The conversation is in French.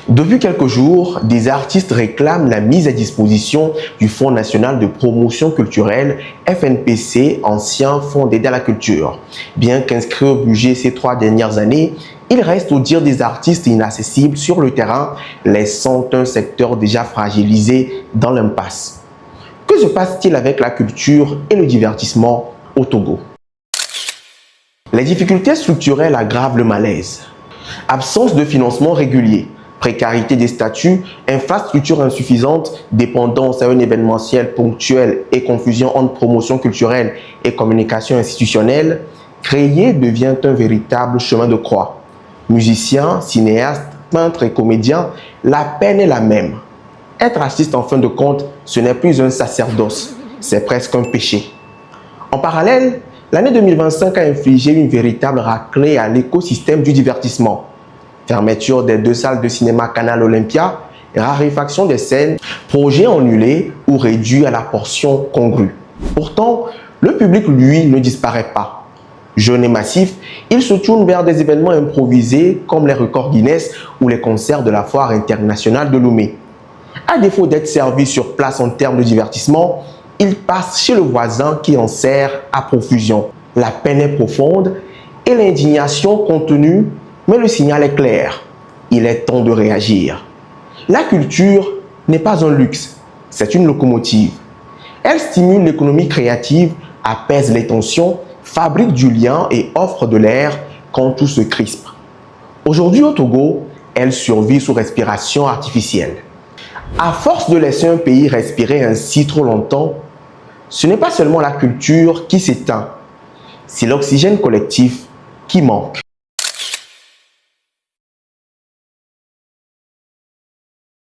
Depuis quelques jours, des artistes réclament la mise à disposition du Fonds national de promotion culturelle, FNPC, ancien Fonds d'aide à la culture. Bien qu'inscrit au budget ces 3 dernières années, il reste au dire des artistes inaccessibles sur le terrain, laissant un secteur déjà fragilisé dans l'impasse. Que se passe-t-il avec la culture et le divertissement au Togo? Les difficultés structurelles aggravent le malaise. Absence de financement régulier, précarité des statuts, infrastructures insuffisantes, dépendance à un événementiel ponctuel et confusion entre promotion culturelle et communication institutionnelle, créer devient un véritable chemin de croix. Musiciens, cinéastes, peintres et comédiens, la peine est la même. Être artiste en fin de compte, ce n'est plus un sacerdoce, c'est presque un péché. En parallèle, l'année 2025 a infligé une véritable raclée à l'écosystème du divertissement. Fermeture des 2 salles de cinéma Canal Olympia, raréfaction des scènes, projets annulés ou réduits à la portion congrue. Pourtant, le public, lui, ne disparaît pas. Jeune et massif, il se tourne vers des événements improvisés comme les records Guinness ou les concerts de la Foire internationale de Lomé. À défaut d'être servi sur place en termes de divertissement, il passe chez le voisin qui en sert à profusion. La peine est profonde et l'indignation contenue, mais le signal est clair. Il est temps de réagir. La culture n'est pas un luxe, c'est une locomotive. Elle stimule l'économie créative, apaise les tensions, fabrique du lien et offre de l'air quand tout se crispe. Aujourd'hui au Togo, elle survit sous respiration artificielle. À force de laisser un pays respirer ainsi trop longtemps, ce n'est pas seulement la culture qui s'éteint, c'est l'oxygène collectif qui manque.